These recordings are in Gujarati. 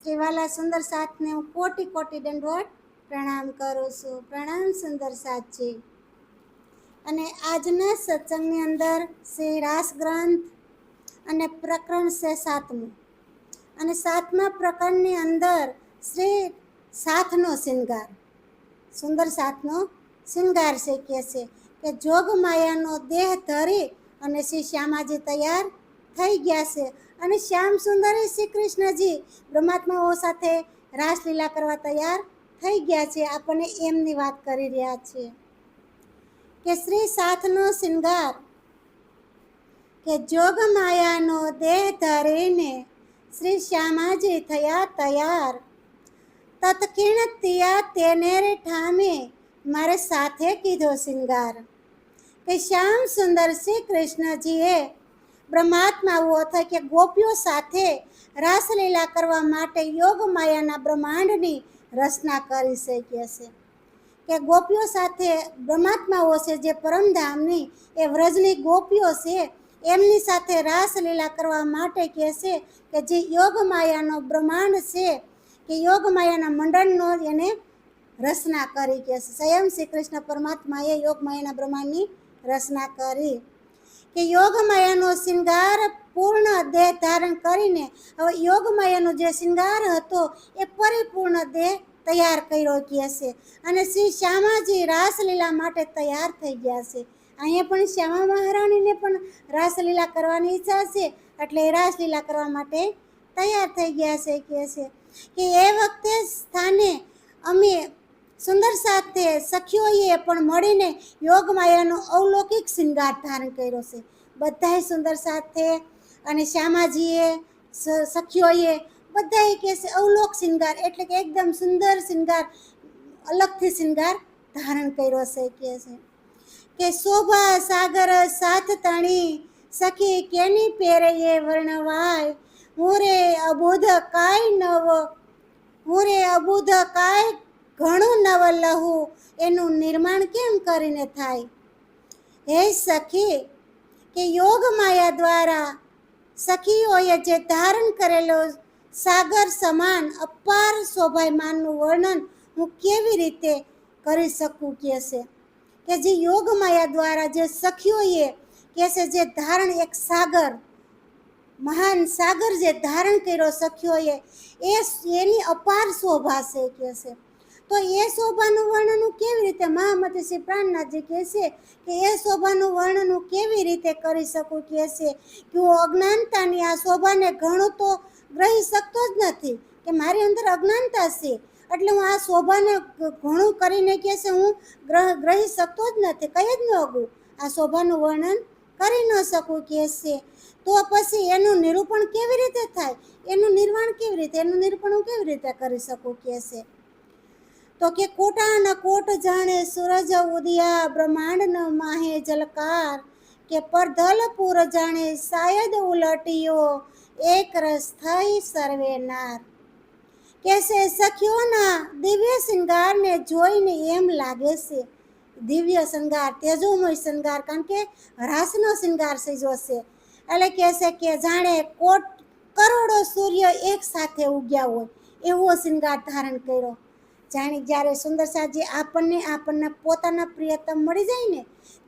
કે વાલા સુંદર સાથને હું કોટી કોટી દંડવત પ્રણામ કરું છું. પ્રણામ સુંદર સાથજી. અને આજના સત્સંગની અંદર શ્રી રાસ ગ્રંથ અને પ્રકરણ છે 7મું. અને 7મા પ્રકરણની અંદર શ્રી સાથનો શૃંગાર, સુંદર સાથનો શૃંગાર છે કે જોગ માયાનો દેહ ધરી અને શ્રી શ્યામાજી તૈયાર થઈ ગયા છે. અને શ્યામ સુંદરી શ્રી કૃષ્ણજી બ્રહ્માત્માઓ સાથે રાસલીલા કરવા તૈયાર થઈ ગયા છે. આપણને એમની વાત કરી રહ્યા છે કે શ્રી સાથનો શૃંગાર કે જોગ માયાનો દેહ ધરીને શ્રી શ્યામાજી થયા તૈયાર. તત્કીણ તિયા તેને રે ઠામે મારે સાથે કીધો શૃંગાર. કે શ્યામ સુંદર શ્રી કૃષ્ણજીએ બ્રહ્માત્માઓ અથવા કે ગોપીઓ સાથે રાસલીલા કરવા માટે યોગ માયાના બ્રહ્માંડની રચના કરી શકે છે. કે ગોપીઓ સાથે બ્રહ્માત્માઓ છે જે પરમધામની એ વ્રજની ગોપીઓ છે એમની સાથે રાસલીલા કરવા માટે કહે છે કે જે યોગ માયાનો બ્રહ્માંડ છે કે યોગ માયાના મંડળનો એને રચના કરી કે સ્વયં શ્રી કૃષ્ણ પરમાત્માએ યોગ માયાના બ્રહ્માંડની રચના કરી. કે યોગ માયાનો શૃંગાર પૂર્ણ દેહ ધારણ કરીને હવે યોગ માયાનો જે શૃંગાર હતો એ પરિપૂર્ણ દેહ તૈયાર કર્યો કે છે. અને શ્રી શ્યામાજી રાસલીલા માટે તૈયાર થઈ ગયા છે. અહીંયા પણ શ્યામા મહારાણીને પણ રાસલીલા કરવાની ઈચ્છા છે એટલે રાસલીલા કરવા માટે તૈયાર થઈ ગયા છે કે એ વખતે સ્થાને અમે સુંદર સાથે સખીઓએ પણ મળીને યોગ માયાનો અવલૌકિક શૃંગાર ધારણ કર્યો છે. બધાય સુંદર સાથે અને શ્યામાજીએ સખીઓએ બધાએ કહે છે અવલોક શૃંગાર એટલે કે એકદમ સુંદર શૃંગાર, અલગથી શૃંગાર ધારણ કર્યો છે કે શોભા સાગર સાથ તણી સખી કેની પેરે એ વર્ણવાય. હું રે અબોધ કાય ઘણું નવ લહુ એનું નિર્માણ કેમ કરીને થાય. હે સખી કે યોગ માયા દ્વારા સખીઓએ જે ધારણ કરેલો સાગર સમાન અપાર શોભાયમાનનું વર્ણન હું કેવી રીતે કરી શકું કે જે યોગ માયા દ્વારા જે સખીઓએ કે છે જે ધારણ એક સાગર, મહાન સાગર જે ધારણ કર્યો સખીઓએ એની અપાર શોભા છે કે છે. તો એ શોભાનું વર્ણન હું કેવી રીતે, મહામતી શ્રી પ્રાણનાથજી કહે છે કે એ શોભાનું વર્ણન હું કેવી રીતે કરી શકું કે છે કે હું અજ્ઞાનતાની આ શોભાને ઘણું તો ગ્રહી શકતો જ નથી કે મારી અંદર અજ્ઞાનતા છે એટલે હું આ શોભાને ઘણું કરીને કે છે હું ગ્રહી શકતો જ નથી, કઈ જ ન અગું આ શોભાનું વર્ણન કરી ન શકું કે છે. તો પછી એનું નિરૂપણ કેવી રીતે થાય, એનું નિર્માણ કેવી રીતે, એનું નિરૂપણ હું કેવી રીતે કરી શકું કે છે. તો કે કોટાના કોટ જાણે સૂરજ ઉદિયા બ્રહ્માંડ ન માહે જલકાર. કે પરધલપુર જાણે શાયદ ઉલટિયો એક રસ થઈ સર્વે નાર. કે છે સખીઓના દિવ્ય શૃંગારને જોઈને એમ લાગે છે, દિવ્ય શૃંગાર, તેજોમય શૃંગાર, કારણ કે રાસનો શૃંગાર સજો છે એટલે કહે છે કે જાણે કરોડો સૂર્ય એક સાથે ઉગ્યા હોય એવો શૃંગાર ધારણ કર્યો. જાણે જ્યારે સુંદર સાજી આપણને પોતાના પ્રિયતમ મળી જાય ને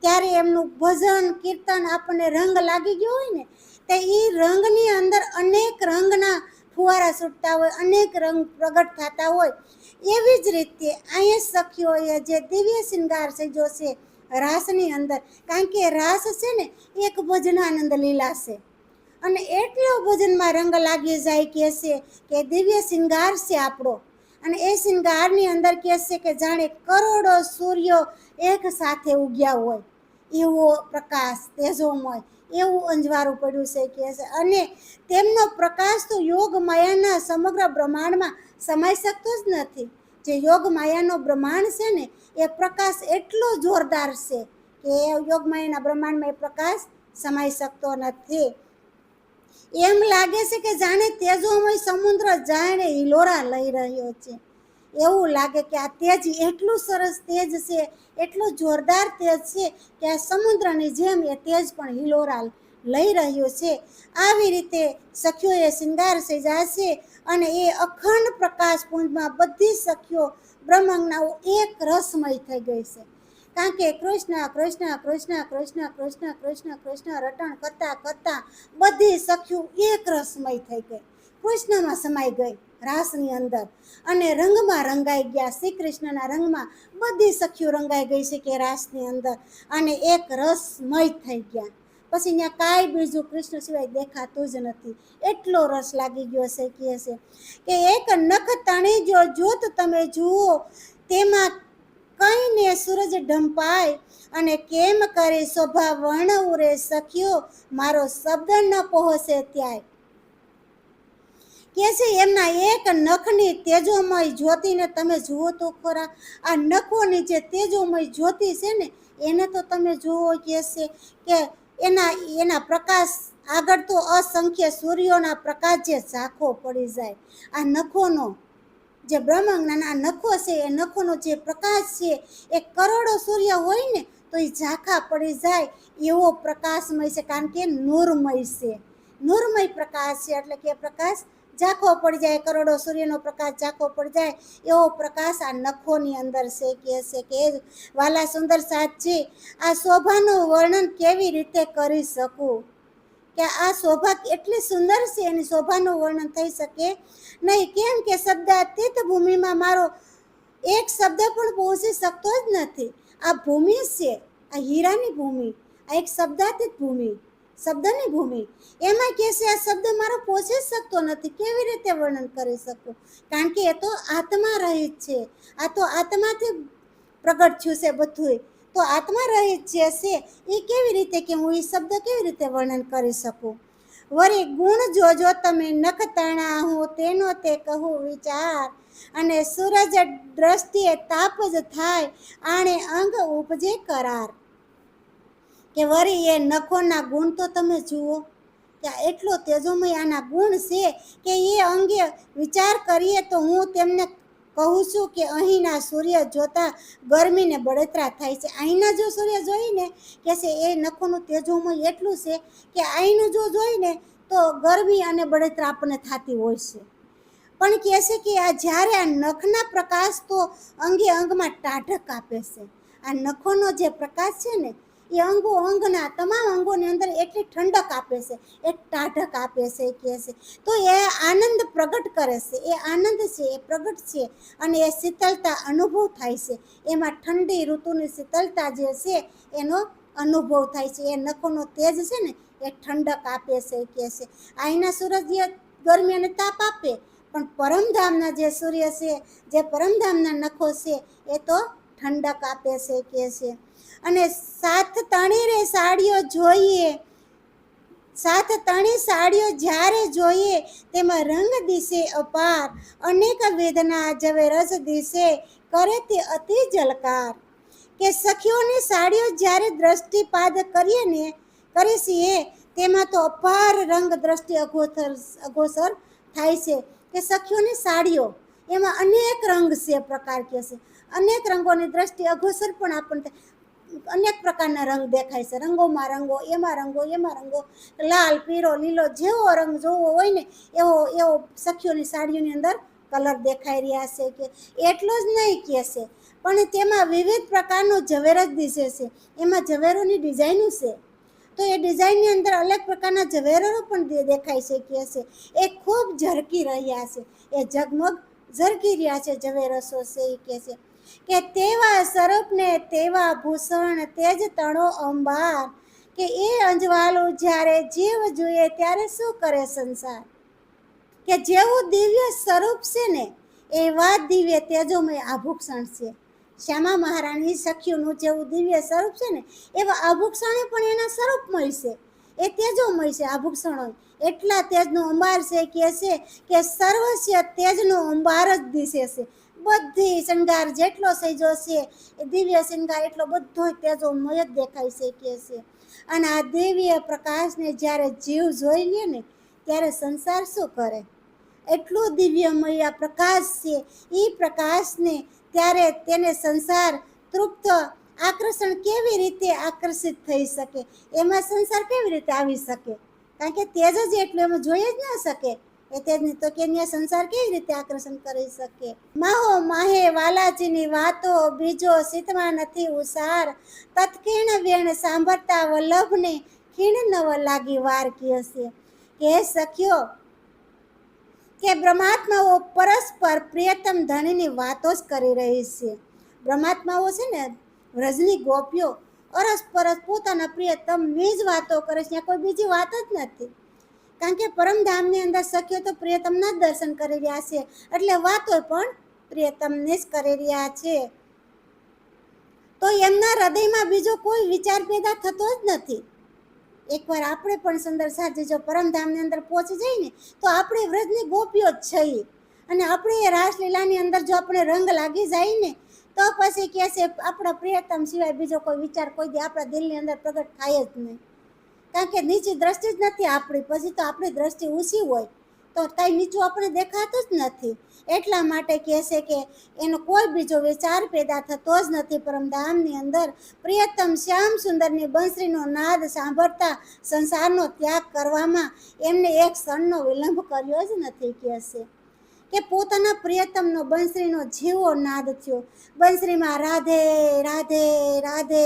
ત્યારે એમનું ભજન કીર્તન આપણને રંગ લાગી ગયો હોય ને તે એ રંગની અંદર અનેક રંગના ફુવારા છૂટતા હોય, અનેક રંગ પ્રગટ થતા હોય. એવી જ રીતે અહીંયા સખીઓએ જે દિવ્ય શૃંગાર સજો છે રાસની અંદર, કારણ કે રાસ છે ને એક ભજનાનંદ લીલા છે અને એટલો ભજનમાં રંગ લાગી જાય કે છે કે દિવ્ય શૃંગાર છે આપણો. અને એ શૃંગારની અંદર કહે છે કે જાણે કરોડો સૂર્યો એક સાથે ઉગ્યા હોય એવો પ્રકાશ, તેજોમય એવું અંજવાળું પડ્યું છે કે છે. અને તેમનો પ્રકાશ તો યોગ માયાના સમગ્ર બ્રહ્માંડમાં સમાઈ શકતો જ નથી. જે યોગ માયાનો બ્રહ્માંડ છે ને એ પ્રકાશ એટલો જોરદાર છે કે યોગ માયાના બ્રહ્માંડમાં એ પ્રકાશ સમાઈ શકતો નથી. એમ લાગે છે કે જાણે તેજોમય સમુદ્ર જાણે હિલોરા લઈ રહ્યો છે એવું લાગે કે આ તેજ એટલું સરસ તેજ છે, એટલું જોરદાર તેજ છે કે આ સમુદ્રની જેમ એ તેજ પણ હિલોરા લઈ રહ્યો છે. આવી રીતે સખીઓએ શૃંગાર સજાશે અને એ અખંડ પ્રકાશ પુંજમાં બધી સખીઓ બ્રહ્માંગના એક રસમય થઈ ગઈ છે. કારણ કે કૃષ્ણ કૃષ્ણ કૃષ્ણ કૃષ્ણ કૃષ્ણ કૃષ્ણ કૃષ્ણ રટણ કરતા કરતા બધી સખીઓ એક રસમય થઈ ગઈ, કૃષ્ણમાં સમાઈ ગઈ રાસની અંદર અને રંગમાં રંગાઈ ગયા. શ્રી કૃષ્ણના રંગમાં બધી સખીઓ રંગાઈ ગઈ છે કે રાસની અંદર અને એક રસમય થઈ ગયા. પછી ત્યાં કાંઈ બીજું કૃષ્ણ સિવાય દેખાતું જ નથી, એટલો રસ લાગી ગયો છે. કહે છે કે એક નખ તણી જો જોત તમે જુઓ તેમાં કઈને સૂરજ ઢંપાય અને કેમ કરે શોભા વર્ણવું રે સખીઓ મારો શબ્દ ન પહોંચે ત્યાંય. કે છે એમના એક નખની તેજોમય જ્યોતિને તમે જુઓ તો ખરા. આ નખોની જે તેજોમય જ્યોતિ છે ને એને તો તમે જુઓ. કે છે કે એના પ્રકાશ આગળ તો અસંખ્ય સૂર્યોના પ્રકાશ જે ઝાંખો પડી જાય. આ નખોનો જે બ્રહ્માંગના નખો છે એ નખોનો જે પ્રકાશ છે એ કરોડો સૂર્ય હોય ને તો એ ઝાંખા પડી જાય એવો પ્રકાશમય છે. કારણ કે નૂરમય છે, નૂરમય પ્રકાશ છે એટલે કે પ્રકાશ ઝાંખો પડી જાય, કરોડો સૂર્યનો પ્રકાશ ઝાંખો પડી જાય એવો પ્રકાશ આ નખોની અંદર છે. કે છે કે વાલા સુંદર સાથજી આ શોભાનું વર્ણન કેવી રીતે કરી શકું, કે આ શોભા એટલી સુંદર છે એની શોભાનું વર્ણન થઈ શકે નહીં. કેમ કે શબ્દાતીત ભૂમિમાં મારો એક શબ્દ પણ પહોંચી શકતો જ નથી. આ ભૂમિ છે, આ હીરાની ભૂમિ, આ એક શબ્દાતીત ભૂમિ, શબ્દની ભૂમિ, એમાં કહે છે આ શબ્દ મારો પહોંચી શકતો નથી. કેવી રીતે વર્ણન કરી શકું? કારણ કે એ તો આત્મા રહિત છે, આ તો આત્માથી પ્રગટ થયું છે બધું. તો આત્મા રહિત જે છે એ કેવી રીતે કે હું એ શબ્દ કેવી રીતે વર્ણન કરી શકું? વળી ગુણ જોજો તમે નખ તણા હું તેનો તે કહું વિચાર અને સૂરજ દ્રષ્ટિએ તાપ જ થાય આણે અંગ ઉપજે કરાર. કે વળી એ નખોના ગુણ તો તમે જુઓ કે એટલો તેજોમય આના ગુણ છે કે એ અંગે વિચાર કરીએ તો હું તેમને કહું છું કે અહીંના સૂર્ય જોતા ગરમીને બળતરા થાય છે. અહીંના જો સૂર્ય જોઈને કે છે એ નખોનું તેજોમય એટલું છે કે અહીંનું જો જોઈને તો ગરમી અને બળતરા આપણને થતી હોય છે. પણ કહે છે કે આ જ્યારે આ નખના પ્રકાશ તો અંગે અંગમાં ટાઢક આપે છે. આ નખોનો જે પ્રકાશ છે ને એ અંગો અંગના તમામ અંગોની અંદર એટલી ઠંડક આપે છે, એક ટાઢક આપે છે. કહે છે તો એ આનંદ પ્રગટ કરે છે, એ આનંદ છે એ પ્રગટ છે અને એ શીતળતા અનુભવ થાય છે. એમાં ઠંડી ઋતુની શીતળતા જે છે એનો અનુભવ થાય છે. એ નખોનો તેજ છે ને એ ઠંડક આપે છે. કહે છે અહીંના સૂરજ ગરમી અને તાપ આપે પણ પરમધામના જે સૂર્ય છે, જે પરમધામના નખો છે એ તો ઠંડક આપે છે. કહે છે અને સાત તણી રે સાડીઓ જોઈએ, સાત તણી સાડીઓ જ્યારે જોઈએ તેમાં રંગ દિશે અપાર અનેક વેદના જવે રસ દિશે કરે તે અતિ જલકાર. કે સખીઓની સાડીઓ જ્યારે દ્રષ્ટિપાત કરીએ તેમાં તો અપાર રંગ દ્રષ્ટિ અગોચર થાય છે. કે સખીઓની સાડીઓ એમાં અનેક રંગ છે, પ્રકાર કે છે અનેક રંગોની દ્રષ્ટિ અગોચર પણ આપણને અનેક પ્રકારના રંગ દેખાય છે. રંગોમાં રંગો, એમાં રંગો, એમાં રંગો, લાલ પીળો લીલો જેવો રંગ જોવો હોય ને એવો એવો સખીઓની સાડીઓની અંદર કલર દેખાઈ રહ્યા છે. કે એટલો જ નહીં કહે છે પણ તેમાં વિવિધ પ્રકારનું ઝવેરત દિશે છે. એમાં ઝવેરોની ડિઝાઇનો છે તો એ ડિઝાઇનની અંદર અલગ પ્રકારના ઝવેરો પણ દેખાય છે. કહે છે એ ખૂબ ઝરકી રહ્યા છે, એ ઝગમગ ઝરકી રહ્યા છે ઝવેરસો છે. એ કહે છે કે તેવા સ્વરૂપને તેવા ભૂષણ તેજ તણો અંબાર. કે એ અંજવાળું જ્યારે જીવ જોઈએ ત્યારે શું કરે સંસાર. કે જેવું દિવ્ય સ્વરૂપ છે ને એવા દિવ્ય તેજોમય આભૂષણ છે. શ્યામા મહારાણી સખીઓનું જેવું દિવ્ય સ્વરૂપ છે ને એવા આભૂષણો પણ એના સ્વરૂપમય છે, એ તેજોમય છે આભૂષણો. એટલા તેજનો અંબાર છે. કહે છે કે સર્વસ્ય તેજનો અંબાર જ દિશે છે. બધી શૃંગાર જેટલો સજો છે એ દિવ્ય શૃંગાર એટલો બધો તેજોમય જ દેખાય છે. કહે છે અને આ દિવ્ય પ્રકાશને જ્યારે જીવ જોઈ લે ને ત્યારે સંસાર શું કરે? એટલું દિવ્યમય આ પ્રકાશ છે. એ પ્રકાશને ત્યારે તેને સંસાર તૃપ્ત આકર્ષણ કેવી રીતે આકર્ષિત થઈ શકે, એમાં સંસાર કેવી રીતે આવી શકે? કારણ કે તેજ જ એટલું, એમાં જોઈ જ ના શકે એ તેજની, તો કે સંસાર કેવી રીતે આકર્ષણ કરી શકે? માહો માહે વાલાજીની વાતો, બીજો સીતમાં નથી ઉસાર, તત્કીર્ણ વેણ સાંભળતા વલ્લભને ખીણ નવ લાગી વાર કહેશે. કે સખ્યો કે બ્રહ્માત્માઓ પરસ્પર પ્રિયતમ ધણીની વાતો જ કરી રહી છે. બ્રહ્માત્માઓ છે ને, વ્રજની ગોપીઓ અરસપરસ પોતાના પ્રિયતમની જ વાતો કરે છે, કોઈ બીજી વાત જ નથી. કારણ કે પરમધામની અંદર સખ્યો તો પ્રિયતમના જ દર્શન કરી રહ્યા છે, એટલે વાતો પણ પ્રિયતમને જ કરી રહ્યા છે. તો એમના હૃદયમાં બીજો કોઈ વિચાર પેદા થતો જ નથી. એકવાર આપણે પણ સુંદર સાજી જો પરમધામની અંદર પહોંચી જઈએ ને, તો આપણે વ્રજની ગોપીઓ જ છીએ. અને આપણે એ રાસલીલાની અંદર જો આપણે રંગ લાગી જાય ને, તો પછી કહે છે આપણા પ્રિયતમ સિવાય બીજો કોઈ વિચાર કોઈ દી આપણા દિલની અંદર પ્રગટ થાય જ નહીં. કારણ કે નીચી દ્રષ્ટિ જ નથી આપણી, પછી તો આપણી દ્રષ્ટિ ઊંચી હોય તો કાંઈ નીચું આપણે દેખાતું જ નથી. એટલા માટે કહે છે કે એનો કોઈ બીજો વિચાર પેદા થતો જ નથી. પરમધામની અંદર પ્રિયતમ શ્યામ સુંદરની બંસરીનો નાદ સાંભળતા સંસારનો ત્યાગ કરવામાં એમને એક ક્ષણનો વિલંબ કર્યો જ નથી. કહે છે કે પોતાના પ્રિયતમનો બંસરીનો જીવો નાદ થયો. બંસરીમાં રાધે રાધે રાધે,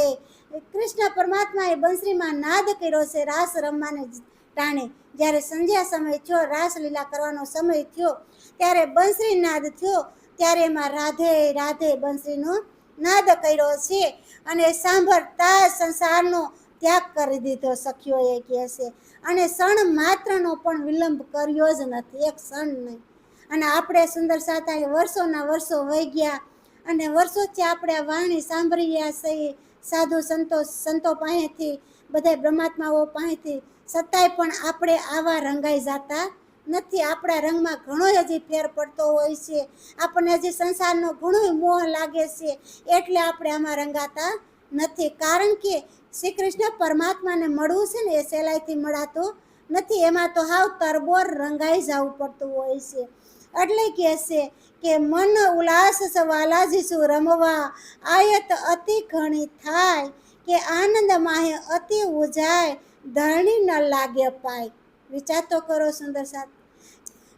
કૃષ્ણ પરમાત્માએ બંસરીમાં નાદ કર્યો છે રાસ રમવાને ટાણે. જ્યારે સંધ્યા સમય થયો, રાસલીલા કરવાનો સમય થયો, ત્યારે બંસરી નાદ થયો, ત્યારે એમાં રાધે રાધે બંસરીનો નાદ કર્યો છે. અને સાંભળતા સંસારનો ત્યાગ કરી દીધો સખીઓએ, કહે છે. અને ક્ષણ માત્રનો પણ વિલંબ કર્યો જ નથી, એક ક્ષણ નહીં. અને આપણે સુંદર સાતા વર્ષોના વર્ષો વહી ગયા, અને વર્ષોથી આપણે આ વાણી સાંભળી રહ્યા છીએ સાધુ સંતો પાસેથી, બધા બ્રહ્માત્માઓ પાસેથી, છતાંય પણ આપણે આવા રંગાઈ જતા નથી. આપણા રંગમાં ઘણો હજી ફેર પડતો હોય છે, આપણને હજી સંસારનો ઘણો મોહ લાગે છે, એટલે આપણે આમાં રંગાતા નથી. કારણ કે શ્રી કૃષ્ણ પરમાત્માને મળવું છે ને, એ સહેલાઈથી મળાતો નથી. એમાં તો હાવ તરબોર રંગાઈ જવું પડતું હોય છે. એટલે કહે છે કે મન ઉલ્લાસ વાલાજી શું રમવા, આયત અતિ ઘણી થાય, કે આનંદ માહે અતિ ઉજાય, ધરણી ન લાગે પાય. વિચાર તો કરો સુંદર સાથ.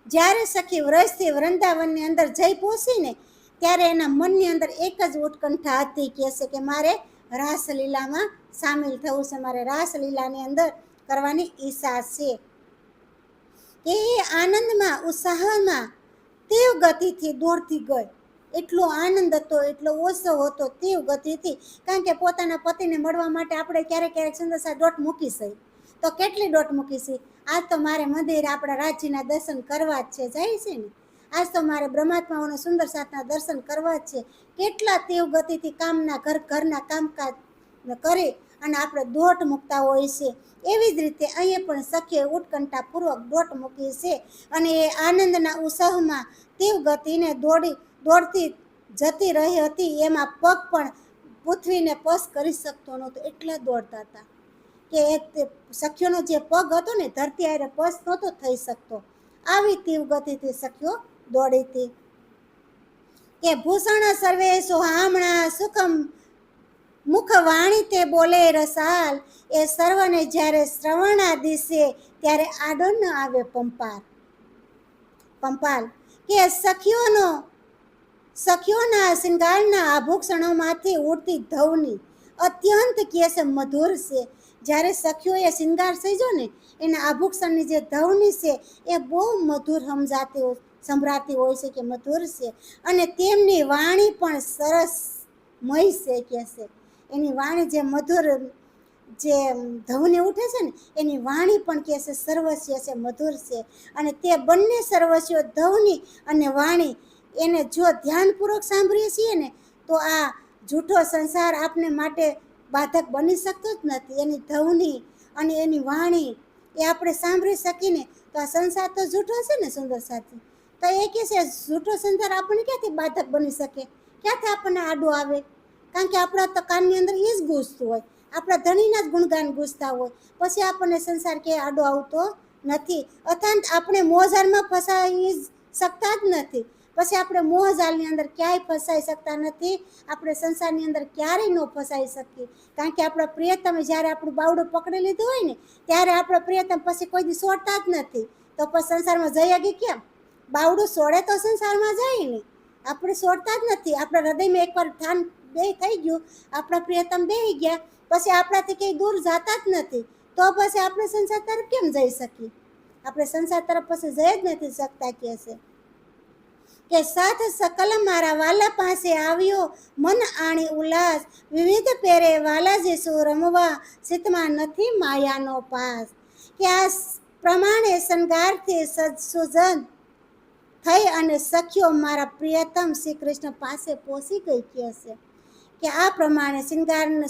જ્યારે સખી વ્રજથી વૃંદાવનની અંદર જઈ પહોંચીને, ત્યારે એના મનની અંદર એક જ ઉત્કંઠા હતી. કહે છે કે મારે રાસલીલામાં સામેલ થવું છે, મારે રાસલીલાની અંદર કરવાની ઈચ્છા છે. એ આનંદમાં ઉત્સાહમાં તેવ ગતિથી દોડતી ગઈ. એટલો આનંદ હતો, એટલો ઉત્સવ હતો તેવ ગતિથી. કારણ કે પોતાના પતિને મળવા માટે આપણે ક્યારેક ક્યારેક સુંદર સાથ દોટ મૂકી છે, તો કેટલી દોટ મૂકી છે. આજ તો મારે મંદિરે આપણા રાજ્યના દર્શન કરવા જ છે, જાય છે ને. આજ તો મારે બ્રહ્માત્માઓના સુંદર સાથના દર્શન કરવા જ છે. કેટલા તેવ ગતિથી કામના ઘરના કામકાજ કરી અને આપણે દોટ મૂકતા હોય છે. એવી જ રીતે અહીંયા પણ સખીએ ઉત્કંઠાપૂર્વક દોટ મૂકી છે. અને એ આનંદના ઉત્સાહમાં તીવ ગતિને દોડતી જતી રહી હતી. એમાં પગ પણ પૃથ્વીને સ્પર્શ કરી શકતો નહોતો, એટલા દોડતા હતા કે એ સખીઓનો જે પગ હતો ને, ધરતી હારે સ્પર્શ નહોતો થઈ શકતો. આવી તીવ ગતિથી સખીઓ દોડી હતી. કે ભૂષણ સર્વે સુહામણા, સુખમ મુખ વાણી તે બોલે રસાલ, એ સર્વને જ્યારે શ્રવણા દિશે, ત્યારે આડો ન આવે પંપાલ. કે સખીઓના શિંગારના આભૂષણોમાંથી ઉડતી ધવની અત્યંત કેસ મધુર છે. જ્યારે સખીઓએ શિંગાર સજ્યો ને, એના આભૂષણની જે ધવની છે એ બહુ મધુર સંભળાતી હોય છે, કે મધુર છે. અને તેમની વાણી પણ સરસ મય છે. કે છે એની વાણી જે મધુર, જે ધવને ઉઠે છે ને, એની વાણી પણ કહે છે સર્વસ્ય છે, મધુર છે. અને તે બંને સર્વસ્યો, ધવની અને વાણી, એને જો ધ્યાનપૂર્વક સાંભળીએ છીએ ને, તો આ જૂઠો સંસાર આપને માટે બાધક બની શકતો જ નથી. એની ધવની અને એની વાણી એ આપણે સાંભળી શકીને, તો આ સંસાર તો જૂઠો છે ને સુંદર સાથી. તો એ કહે છે જૂઠો સંસાર આપણને ક્યાંથી બાધક બની શકે, ક્યાંથી આપણને આડો આવે? કારણ કે આપણા તો કાનની અંદર એ જ ગૂંજતું હોય, આપણા ધણીના જ ગુણગાન ગૂંજતા હોય, પછી આપણને સંસાર કે આડો આવતો નથી. અર્થાત આપણે મોજારમાં ફસાઈ શકતા જ નથી. પછી આપણે મોહજાલની અંદર ક્યાંય ફસાઈ શકતા નથી. આપણે સંસારની અંદર ક્યારેય ન ફસાઈ શકીએ, કારણ કે આપણા પ્રિયતમે જ્યારે આપણું બાવડું પકડી લીધું હોય ને ત્યારે આપણો પ્રિયતમ પછી કોઈ દી છોડતા જ નથી. તો પછી સંસારમાં જઈ ગઈ કેમ? બાવડું છોડે તો સંસારમાં જાય ને, આપણે છોડતા જ નથી. આપણા હૃદયમાં એકવાર ઠાન બે થઈ ગયું, આપણા પ્રિયતમ બેહી ગયા, પછી આપણાથી કંઈ દૂર જતા જ નથી. તો પછી આપણે સંસાર તરફ કેમ જઈ શકીએ? આપણે સંસાર તરફ પછી જઈ જ નથી શકતા. કે સાથ સકલ મારા વાલા પાસે આવ્યો, મન આણી ઉલ્લાસ, વિવિધ પેરે વાલાજી શું રમવા, ચિત્તમાં નથી માયાનો પાસ. કે આ પ્રમાણે શણગારથી સુજન થઈ અને સખીઓ મારા પ્રિયતમ શ્રી કૃષ્ણ પાસે પહોંચી ગઈ છે. કે આ પ્રમાણે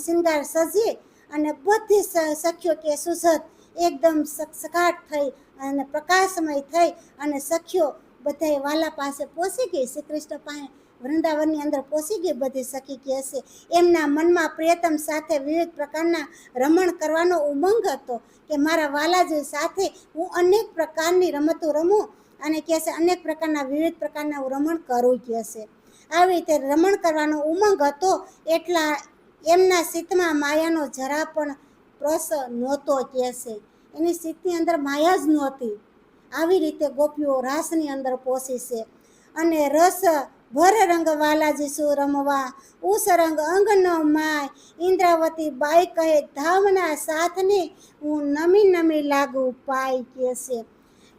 શિંગાર સજી અને બધી સખીઓ કે સુસત એકદમ સખસખાટ થઈ અને પ્રકાશમય થઈ અને સખીઓ બધા વાલા પાસે પહોંચી ગઈ, શ્રી કૃષ્ણ પાસે વૃંદાવનની અંદર પહોંચી ગઈ બધી સખી કે હશે. એમના મનમાં પ્રિયતમ સાથે વિવિધ પ્રકારના રમણ કરવાનો ઉમંગ હતો કે મારા વાલાજી સાથે હું અનેક પ્રકારની રમતો રમું અને કહેશે અનેક પ્રકારના વિવિધ પ્રકારના હું રમણ કરું કહેશે. આવી રીતે રમણ કરવાનો ઉમંગ હતો, એટલા એમના ચિત્તમાં માયાનો જરા પણ પ્રસ નહોતો કહેશે. એની ચિત્તની અંદર માયા જ નહોતી. આવી રીતે ગોપીઓ રાસની અંદર પહોંચી છે. અને રસ ભર રંગ વાલાજી શું રમવા, ઉસ રંગ અંગ ન માય, ઇન્દ્રાવતી બાઈ કહે ધામના સાથને હું નમી નમી લાગુ પાય કહેશે.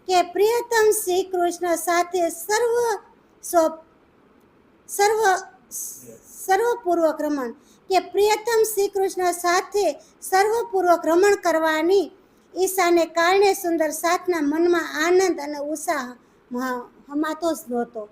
કે પ્રિયતમ શ્રી કૃષ્ણ સાથે સર્વપૂર્વક રમણ, કે પ્રિયતમ શ્રી કૃષ્ણ સાથે સર્વપૂર્વક રમણ કરવાની ઈચ્છાને કારણે સુંદર સાથના મનમાં આનંદ અને ઉત્સાહ હમાતો જ નહોતો.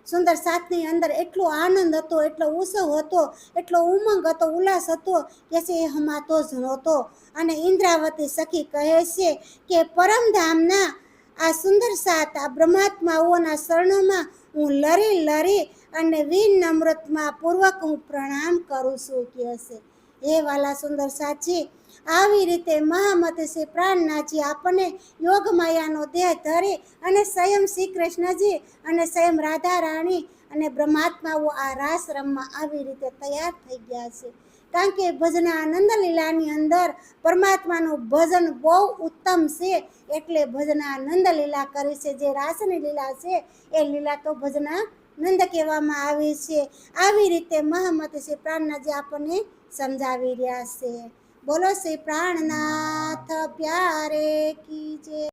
સુંદર સાથની અંદર એટલો આનંદ હતો, એટલો ઉત્સવ હતો, એટલો ઉમંગ હતો, ઉલ્લાસ હતો કે એ હમાતો જ નહોતો. અને ઇન્દ્રાવતી સખી કહે છે કે પરમધામના આ સુંદર સાથ, આ બ્રહ્માત્માઓના શરણોમાં હું લરી લરી અને વિનમ્રતમાં પૂર્વક હું પ્રણામ કરું છું કે હશે. હે વાલા સુંદર સાચી, આવી રીતે મહામતી શ્રી પ્રાણનાથજી આપણને યોગ માયાનો દેહ ધરી અને સ્વયં શ્રી કૃષ્ણજી અને સ્વયં રાધા રાણી અને બ્રહ્માત્માઓ આ રાસ રમવા આવી રીતે તૈયાર થઈ ગયા છે. કારણ કે ભજના આનંદ લીલાની અંદર પરમાત્માનું ભજન બહુ ઉત્તમ છે, એટલે ભજના આનંદ લીલા કરી છે. જે રાસની લીલા છે એ લીલા તો ભજના નંદ કહેવામાં આવી છે. આવી રીતે મહામતી શ્રી પ્રાણનાથજી આપણને સમજાવી રહ્યા છે. બોલો શ્રી પ્રાણનાથ પ્યારે કી જય.